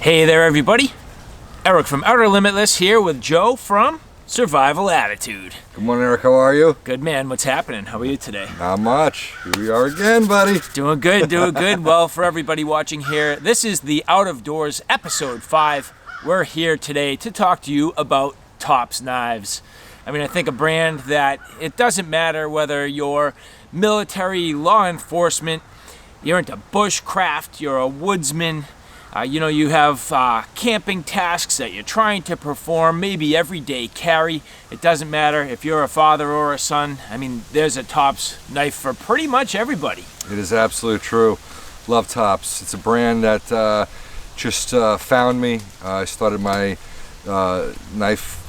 Hey there, everybody. Eric from OUTERLIMITLESS here with Joe from Survival Attitude. Good morning, Eric. How are you? Good, man. What's happening? How are you today? Not much. Here we are again, buddy. Doing good, doing good. Well, for everybody watching here, this is the Out of Doors episode 5. We're here today to talk to you about Tops Knives. I mean, I think a brand that it doesn't matter whether you're military, law enforcement, you're into bushcraft, you're a woodsman, you have camping tasks that you're trying to perform, maybe everyday carry. It doesn't matter if you're a father or a son. I mean, there's a Tops knife for pretty much everybody. It is absolutely true. Love Tops. It's a brand that just found me. I started my knife,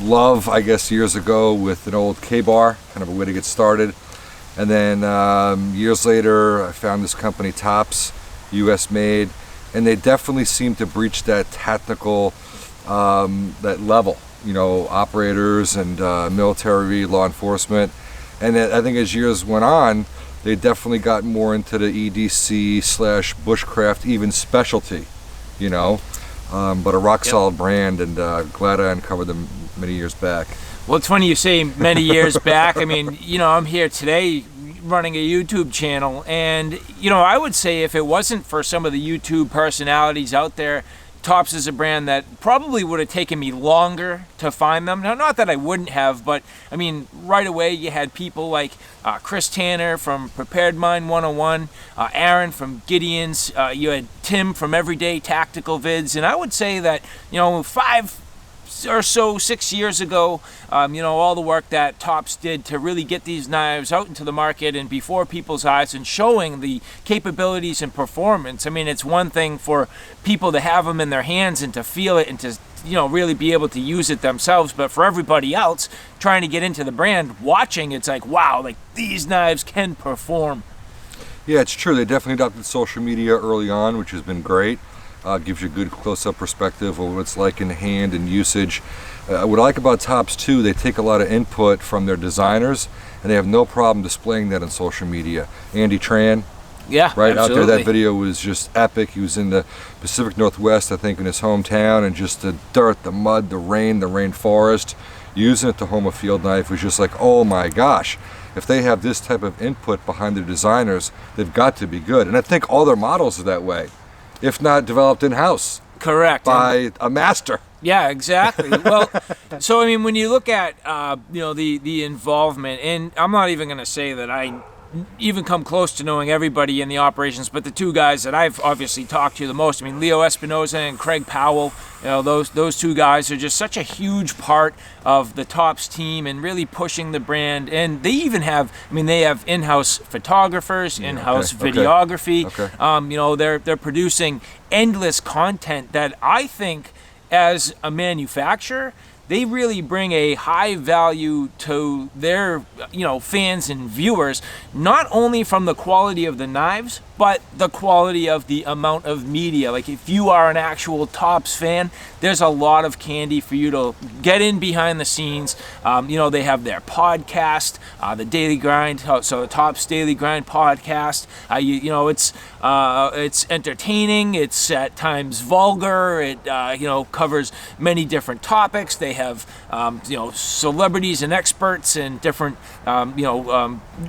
love, I guess, years ago with an old K-bar, kind of a way to get started. And then years later, I found this company, Tops, U.S. made, and they definitely seem to breach that technical, that level, operators and military, law enforcement. And I think as years went on, they definitely got more into the EDC/bushcraft, even specialty, but a rock solid brand, and glad I uncovered them many years back. Well, it's funny you say many years back. I mean, I'm here today running a YouTube channel, and I would say if it wasn't for some of the YouTube personalities out there, Tops is a brand that probably would have taken me longer to find them. Now, not that I wouldn't have, but I mean, right away you had people like Chris Tanner from Prepared Mind 101, Aaron from Gideon's, you had Tim from Everyday Tactical Vids, and I would say that 6 years ago, all the work that Tops did to really get these knives out into the market and before people's eyes and showing the capabilities and performance. I mean, it's one thing for people to have them in their hands and to feel it and to really be able to use it themselves, but for everybody else trying to get into the brand, watching, it's like, wow, like these knives can perform. Yeah, it's true. They definitely adopted social media early on, which has been great. Gives you a good close-up perspective of what it's like in hand and usage. What I like about Tops too, they take a lot of input from their designers, and they have no problem displaying that on social media. Andy Tran, yeah, right absolutely. out there, that video was just epic. He was in the Pacific Northwest, I think, in his hometown, and just the dirt, the mud, the rainforest, using it to home a field knife was just like, oh my gosh. If they have this type of input behind their designers, they've got to be good. And I think all their models are that way, if not developed in-house. Correct. By a master. Yeah, exactly. Well, so I mean, when you look at the involvement, and I'm not even going to say that I even come close to knowing everybody in the operations, but the two guys that I've obviously talked to the most, I mean, Leo Espinoza and Craig Powell, those two guys are just such a huge part of the Tops team and really pushing the brand. And they even have, they have in-house photographers, in-house videography. Okay. They're producing endless content that I think, as a manufacturer, they really bring a high value to their, fans and viewers, not only from the quality of the knives, but the quality of the amount of media. Like, if you are an actual Tops fan, there's a lot of candy for you to get in behind the scenes. They have their podcast, the Daily Grind, so the Tops Daily Grind podcast. It's entertaining. It's at times vulgar. It covers many different topics. They have celebrities and experts and different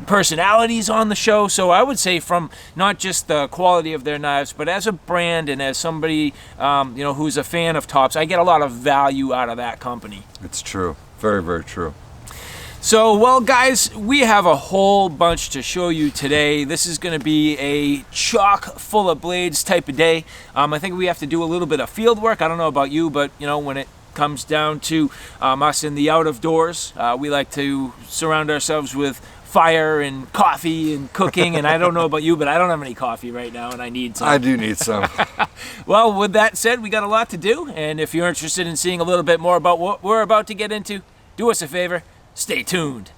personalities on the show. So I would say, from not just the quality of their knives, but as a brand and as somebody who's a fan of Tops, I get a lot of value out of that company. It's true. Very, very true. So, well, guys, we have a whole bunch to show you today. This is going to be a chock full of blades type of day. I think we have to do a little bit of field work. I don't know about you, but when it comes down to us in the out of doors, we like to surround ourselves with fire and coffee and cooking. And I don't know about you, but I don't have any coffee right now, and I need some. I do need some. Well, with that said, we got a lot to do, and if you're interested in seeing a little bit more about what we're about to get into, do us a favor, stay tuned.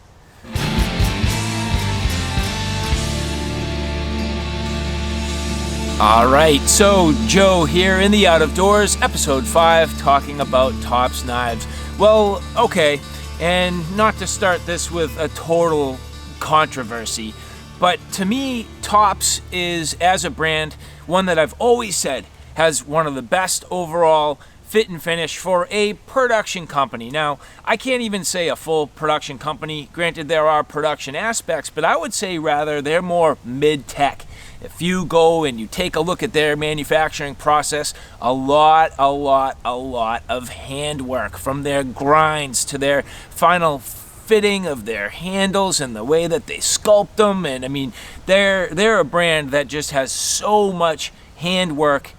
All right, so Joe here in the Out of Doors, episode 5, talking about Tops knives. Well, okay, and not to start this with a total controversy, but to me, Tops is, as a brand, one that I've always said has one of the best overall fit and finish for a production company. Now, I can't even say a full production company. Granted, there are production aspects, but I would say rather they're more mid-tech. If you go and you take a look at their manufacturing process, a lot of handwork, from their grinds to their final fitting of their handles and the way that they sculpt them. And I mean, they're a brand that just has so much handwork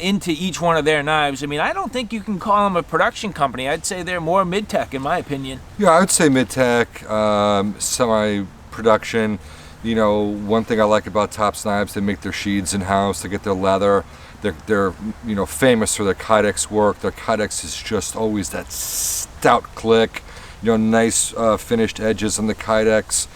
into each one of their knives. I mean, I don't think you can call them a production company. I'd say they're more mid-tech in my opinion. Yeah, I would say mid-tech, semi-production. You know, one thing I like about Tops Knives, they make their sheaths in-house, they get their leather. They're you know, famous for their kydex work. Their kydex is just always that stout click, you know, nice finished edges on the kydex.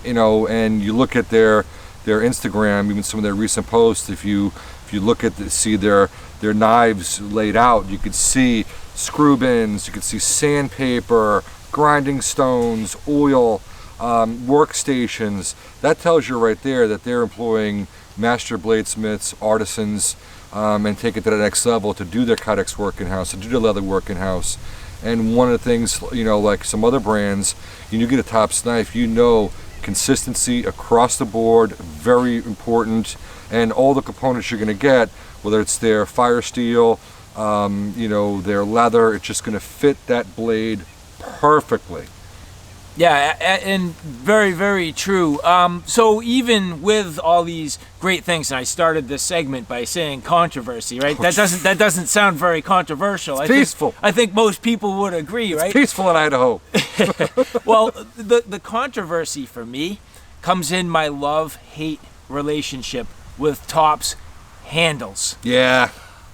You know, and you look at their Instagram, even some of their recent posts, if you look at see their knives laid out, you could see screw bins, you could see sandpaper, grinding stones, oil, workstations. That tells you right there that they're employing master bladesmiths, artisans, and take it to the next level to do their kydex work in-house, to do their leather work in-house. And one of the things, you know, like some other brands, you get a Tops knife, you know, consistency across the board, very important, and all the components you're going to get, whether it's their fire steel, you know, their leather, it's just going to fit that blade perfectly. Yeah, and very true. So even with all these great things, and I started this segment by saying controversy, right? That doesn't sound very controversial. It's peaceful. I think most people would agree, right? It's peaceful in Idaho. Well, the controversy for me comes in my love-hate relationship with Tops handles. Yeah.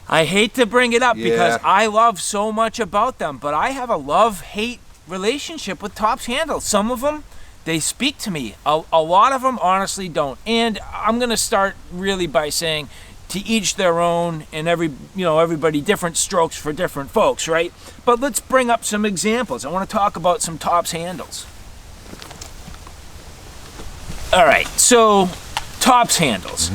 I hate to bring it up because I love so much about them, but I have a love-hate relationship with Tops handles. Some of them, they speak to me. A lot of them honestly don't. And I'm going to start really by saying, to each their own, and everybody different strokes for different folks, right? But let's bring up some examples. I want to talk about some Tops handles. All right, so Tops handles.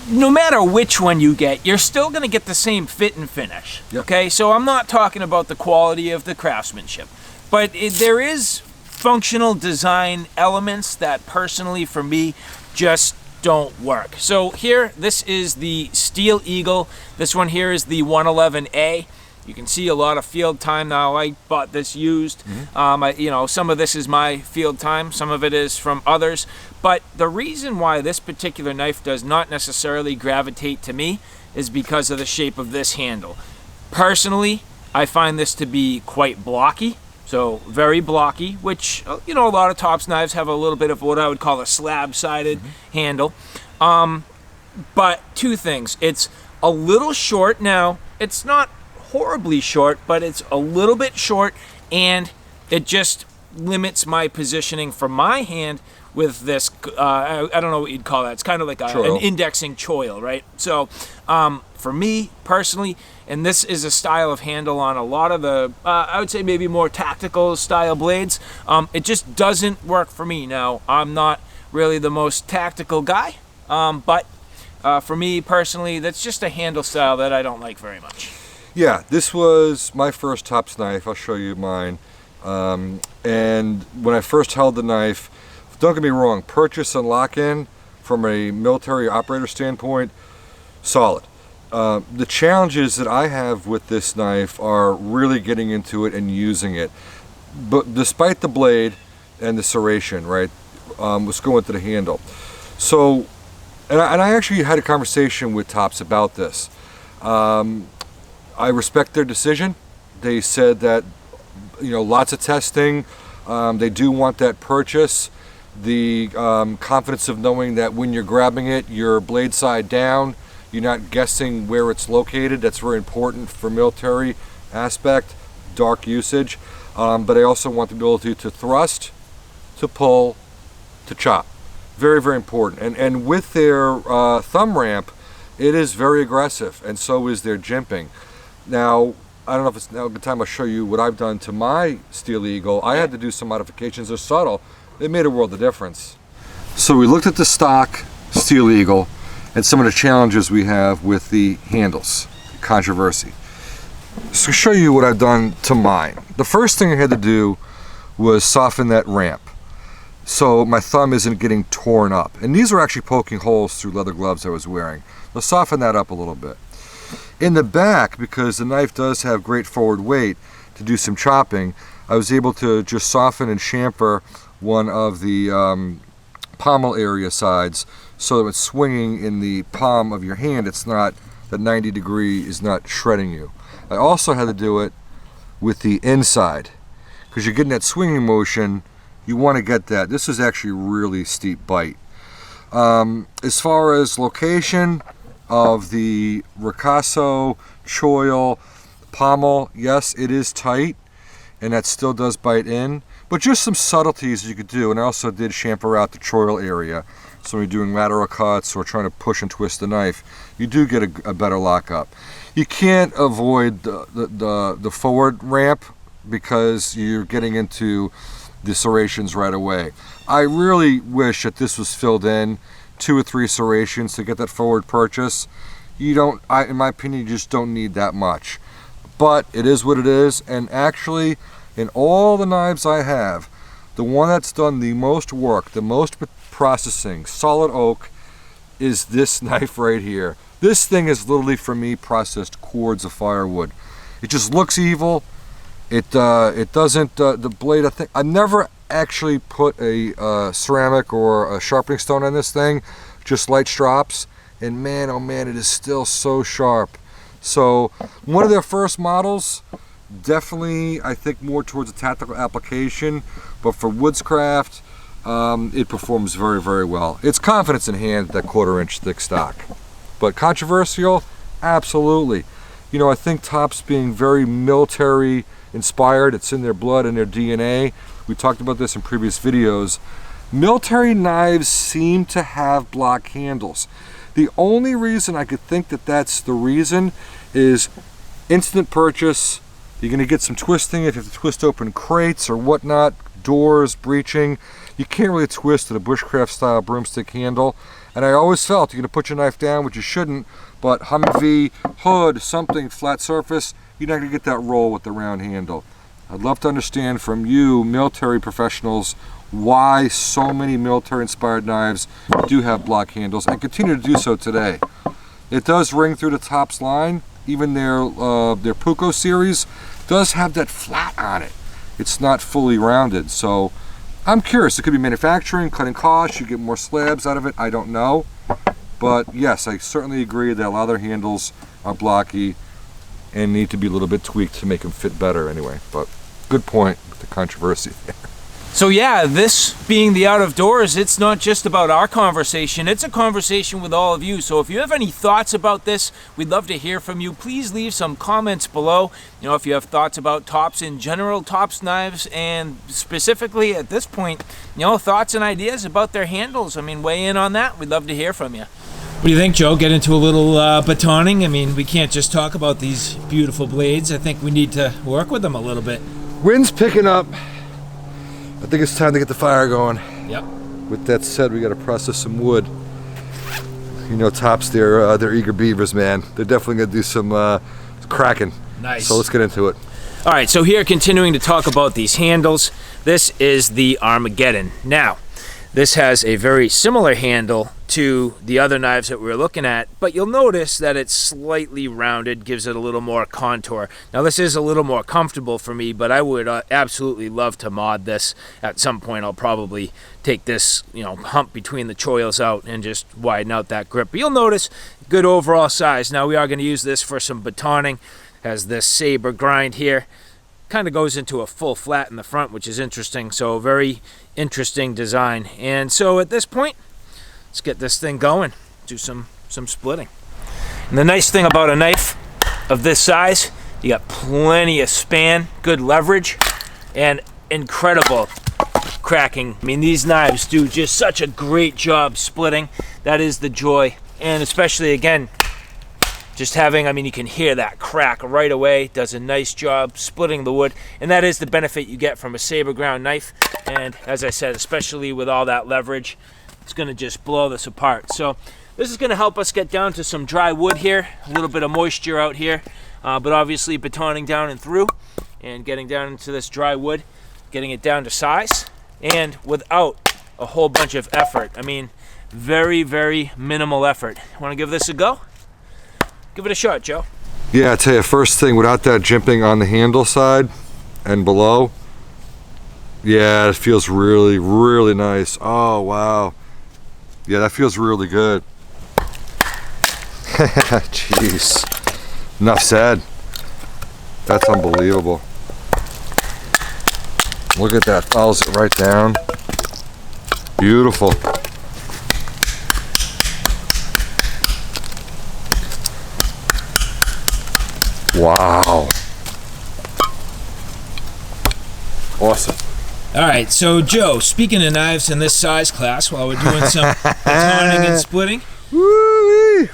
No matter which one you get, you're still going to get the same fit and finish. Yep. Okay, so I'm not talking about the quality of the craftsmanship, but there is functional design elements that personally for me just don't work. So here, this is the Steel Eagle. This one here is the 111A. You can see a lot of field time now. I bought this used. Some of this is my field time. Some of it is from others. But the reason why this particular knife does not necessarily gravitate to me is because of the shape of this handle. Personally, I find this to be quite blocky. So very blocky, which, a lot of Tops knives have a little bit of what I would call a slab-sided handle. But two things. It's a little short now. It's not horribly short, but it's a little bit short, and it just limits my positioning for my hand with this, I don't know what you'd call that. It's kind of like an indexing choil, right? So for me personally, and this is a style of handle on a lot of the, I would say maybe more tactical style blades, it just doesn't work for me. Now, I'm not really the most tactical guy, but for me personally, that's just a handle style that I don't like very much. Yeah, this was my first Tops knife. I'll show you mine. And when I first held the knife, don't get me wrong, purchase and lock-in from a military operator standpoint, solid. The challenges that I have with this knife are really getting into it and using it. But despite the blade and the serration, right, let's go into the handle. So, and I actually had a conversation with Tops about this. I respect their decision. They said that, lots of testing. They do want that purchase. The confidence of knowing that when you're grabbing it, your blade side down, you're not guessing where it's located. That's very important for military aspect, dark usage. But I also want the ability to thrust, to pull, to chop. Very, very important. And with their thumb ramp, it is very aggressive, and so is their jimping. Now, I don't know if it's now a good time I'll show you what I've done to my Steel Eagle. I had to do some modifications. They're subtle. They made a world of difference. So we looked at the stock Steel Eagle, and some of the challenges we have with the handles, controversy. So to show you what I've done to mine. The first thing I had to do was soften that ramp so my thumb isn't getting torn up. And these are actually poking holes through leather gloves I was wearing. I'll soften that up a little bit. In the back, because the knife does have great forward weight to do some chopping, I was able to just soften and chamfer one of the pommel area sides so that it's swinging in the palm of your hand. It's not, that 90 degree is not shredding you. I also had to do it with the inside because you're getting that swinging motion. You want to get that. This is actually a really steep bite. As far as location of the ricasso, choil, pommel, yes, it is tight, and that still does bite in, but just some subtleties you could do. And I also did chamfer out the choil area. So when you're doing lateral cuts or trying to push and twist the knife, you do get a better lockup. You can't avoid the forward ramp because you're getting into the serrations right away. I really wish that this was filled in 2 or 3 serrations to get that forward purchase. You don't, in my opinion, you just don't need that much. But it is what it is, and actually, in all the knives I have, the one that's done the most work, the most processing, solid oak, is this knife right here. This thing is literally, for me, processed cords of firewood. It just looks evil. It doesn't, the blade, I think, I've never actually put a ceramic or a sharpening stone on this thing, just light strops, and man, oh man, it is still so sharp. So, one of their first models, definitely, I think, more towards a tactical application, but for woodscraft, it performs very, very well. It's confidence in hand, that 1/4 inch thick stock. But controversial? Absolutely. You know, I think Tops being very military inspired, it's in their blood and their DNA. We talked about this in previous videos. Military knives seem to have block handles. The only reason I could think that that's the reason is instant purchase. You're going to get some twisting if you have to twist open crates or whatnot, doors, breaching. You can't really twist at a bushcraft style broomstick handle. And I always felt you're going to put your knife down, which you shouldn't, but Humvee, hood, something, flat surface, you're not going to get that roll with the round handle. I'd love to understand from you, military professionals, why so many military-inspired knives do have block handles and continue to do so today. It does ring through the Tops line. Even their Puko series does have that flat on it. It's not fully rounded, so I'm curious. It could be manufacturing, cutting costs, you get more slabs out of it, I don't know. But yes, I certainly agree that a lot of their handles are blocky and need to be a little bit tweaked to make them fit better anyway. But good point with the controversy there. So yeah, this being the out of doors, it's not just about our conversation, it's a conversation with all of you. So if you have any thoughts about this, we'd love to hear from you. Please leave some comments below. You know, if you have thoughts about Tops in general, Tops knives, and specifically at this point, you know, thoughts and ideas about their handles. I mean, weigh in on that. We'd love to hear from you. What do you think, Joe? Get into a little batoning? I mean, we can't just talk about these beautiful blades. I think we need to work with them a little bit. Wind's picking up. I think it's time to get the fire going. Yep. With that said, we got to process some wood. You know, Tops, they're eager beavers, man. They're definitely gonna do some cracking. Nice. So let's get into it. All right, so here, continuing to talk about these handles, this is the Armageddon. Now, this has a very similar handle to the other knives that we were looking at, but you'll notice that it's slightly rounded, gives it a little more contour. Now, this is a little more comfortable for me, but I would absolutely love to mod this. At some point, I'll probably take this, you know, hump between the choils out and just widen out that grip. But you'll notice good overall size. Now, we are going to use this for some batoning. Has this saber grind here. Kind of goes into a full flat in the front, which is interesting. So very interesting design. And so at this point, let's get this thing going. Do some splitting. And the nice thing about a knife of this size, you got plenty of span, good leverage, and incredible cracking. I mean, these knives do just such a great job splitting. That is the joy. And especially, again, just having, I mean, you can hear that crack right away. Does a nice job splitting the wood. And that is the benefit you get from a saber ground knife. And as I said, especially with all that leverage, it's going to just blow this apart. So This is going to help us get down to some dry wood here, a little bit of moisture out here, but obviously batoning down and through and getting down into this dry wood, getting it down to size, and without a whole bunch of effort. I mean, very, very minimal effort. Want to give this a go? Give it a shot, Joe. Yeah, I tell you, first thing, without that jimping on the handle side and below, yeah, it feels really, really nice. Oh, wow. Yeah, that feels really good. Jeez. Enough said. That's unbelievable. Look at that. Follows it right down. Beautiful. Wow. Awesome. All right, so Joe, speaking of knives in this size class, while we're doing some batoning and splitting. Woo-wee.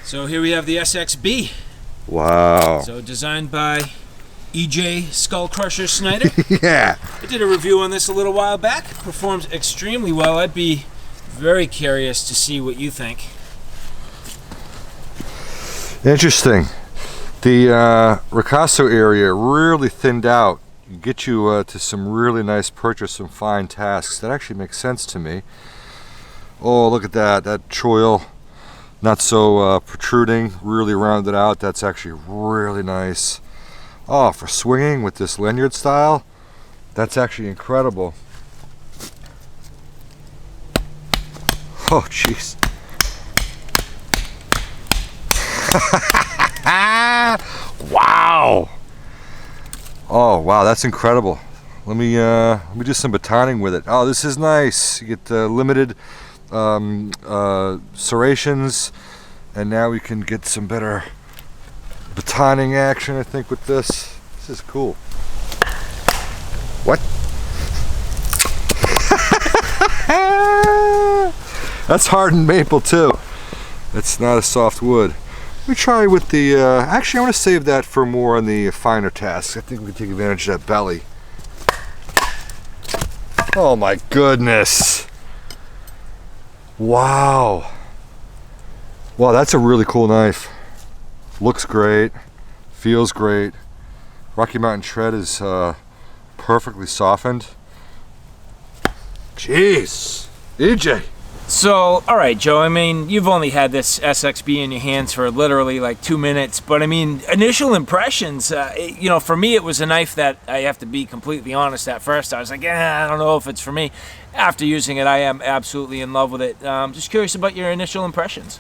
So here we have the SXB. Wow. So designed by EJ Skull Crusher Snyder. Yeah. I did a review on this a little while back. Performs extremely well. I'd be very curious to see what you think. Interesting. The ricasso area really thinned out. Get you to some really nice purchase, some fine tasks. That actually makes sense to me. Oh, look at that. That choil, not so protruding, really rounded out. That's actually really nice. Oh, for swinging with this lanyard style, that's actually incredible. Oh, jeez. Wow. Oh, wow, that's incredible. Let me do some batoning with it. Oh, this is nice. You get limited serrations, and now we can get some better batoning action, I think, with this. This is cool. What? That's hardened maple too. That's not a soft wood. Let me try with the, actually I want to save that for more on the finer tasks. I think we can take advantage of that belly. Oh my goodness. Wow. Wow, that's a really cool knife. Looks great, feels great. Rocky Mountain tread is perfectly softened. Jeez, EJ. So, all right, Joe, I mean, you've only had this SXB in your hands for literally like 2 minutes, but I mean, initial impressions, you know, for me, it was a knife that I have to be completely honest at first. I was like, I don't know if it's for me. After using it, I am absolutely in love with it. Just curious about your initial impressions.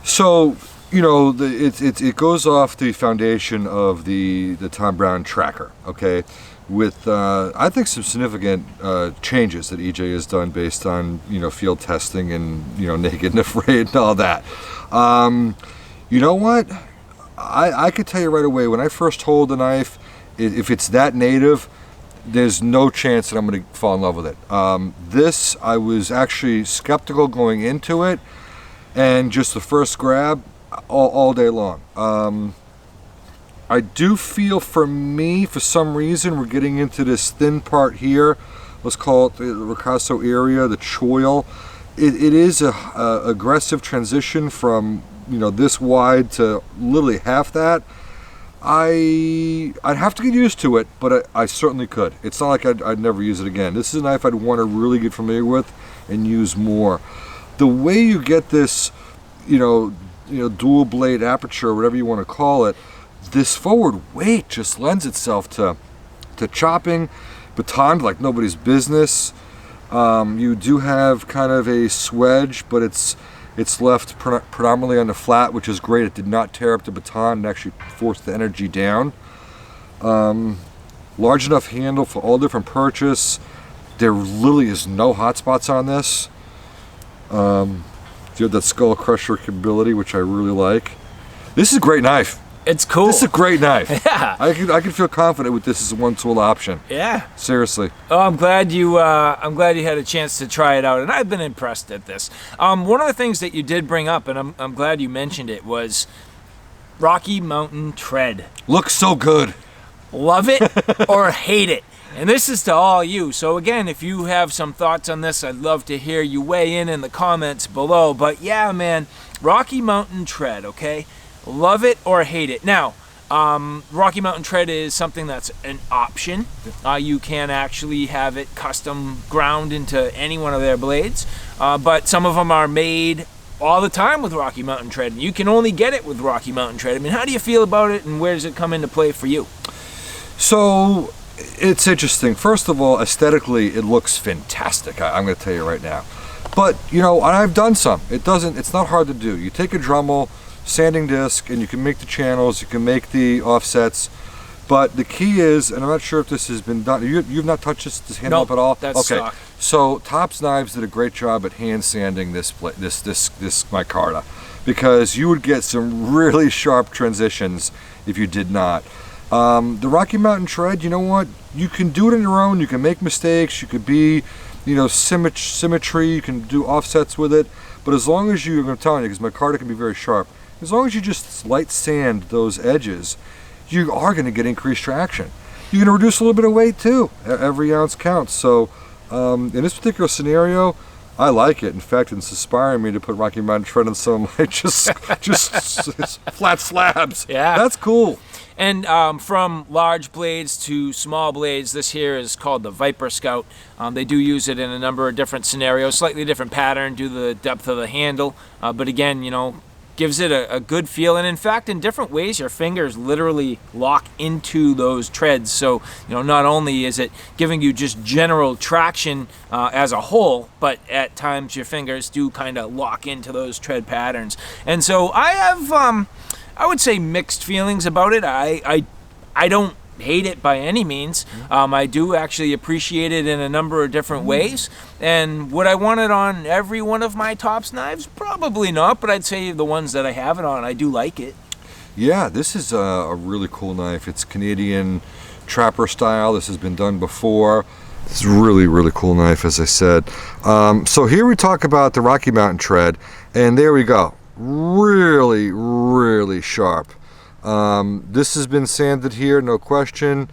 So, you know, it goes off the foundation of the Tom Brown tracker, okay? With I think some significant changes that EJ has done based on, you know, field testing and, you know, naked and afraid and all that. You know what? I could tell you right away, when I first hold the knife, if it's that native, there's no chance that I'm going to fall in love with it. This, I was actually skeptical going into it, and just the first grab, all day long. I do feel, for me, for some reason, we're getting into this thin part here. Let's call it the ricasso area, the choil. It is a aggressive transition from, you know, this wide to literally half that. I'd have to get used to it, but I certainly could. It's not like I'd never use it again. This is a knife I'd want to really get familiar with and use more. The way you get this, you know, dual blade aperture, whatever you want to call it, this forward weight just lends itself to chopping, batoned like nobody's business. You do have kind of a swedge, but it's left predominantly on the flat, which is great. It did not tear up the baton and actually forced the energy down. Large enough handle for all different purchase. There literally is no hot spots on this. You have that skull crusher capability, which I really like. This is a great knife. It's cool. This is a great knife. Yeah. I can feel confident with this as a one-tool option. Yeah. Seriously. Oh, I'm glad you had a chance to try it out, and I've been impressed at this. One of the things that you did bring up, and I'm glad you mentioned it, was Rocky Mountain tread. Looks so good. Love it or hate it. And this is to all you. So again, if you have some thoughts on this, I'd love to hear you weigh in the comments below. But yeah, man, Rocky Mountain Tread, okay? Love it or hate it. Now, Rocky Mountain Tread is something that's an option. You can actually have it custom ground into any one of their blades. But some of them are made all the time with Rocky Mountain Tread. And you can only get it with Rocky Mountain Tread. I mean, how do you feel about it, and where does it come into play for you? So it's interesting. First of all, aesthetically, it looks fantastic. I'm going to tell you right now. But you know, I've done some. It's not hard to do. You take a Dremel, sanding disc, and you can make the channels. You can make the offsets. But the key is, and I'm not sure if this has been done. You've not touched this handle up at all. That's okay. Stock. So Tops Knives did a great job at hand sanding this micarta, because you would get some really sharp transitions if you did not. The Rocky Mountain Tread, you know what? You can do it on your own. You can make mistakes. You could be, symmetry. You can do offsets with it. But as long as I'm telling you, because micarta can be very sharp, as long as you just light sand those edges, you are going to get increased traction. You're going to reduce a little bit of weight too. Every ounce counts. So in this particular scenario, I like it. In fact, it's inspiring me to put Rocky Mountain Tread on some of my just flat slabs. Yeah, that's cool. And from large blades to small blades, this here is called the Viper Scout. They do use it in a number of different scenarios, slightly different pattern due to the depth of the handle. But again, gives it a good feel. And in fact, in different ways, your fingers literally lock into those treads. So, not only is it giving you just general traction as a whole, but at times your fingers do kind of lock into those tread patterns. And so I have, I would say, mixed feelings about it. I don't hate it by any means. I do actually appreciate it in a number of different ways. And would I want it on every one of my Tops knives? Probably not, but I'd say the ones that I have it on, I do like it. Yeah, this is a really cool knife. It's Canadian trapper style. This has been done before. It's a really, really cool knife, as I said. So here we talk about the Rocky Mountain Tread, and there we go. Really, really sharp. This has been sanded here, no question.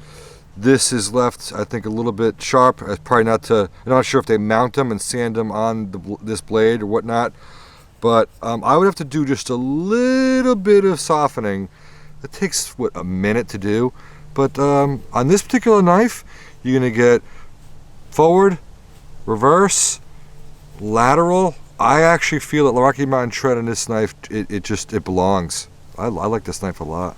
This is left, I think, a little bit sharp. Probably not I'm not sure if they mount them and sand them on this blade or whatnot. But I would have to do just a little bit of softening. It takes, a minute to do. But on this particular knife, you're going to get forward, reverse, lateral. I actually feel that the Rocky Mountain Tread on this knife, it belongs. I like this knife a lot.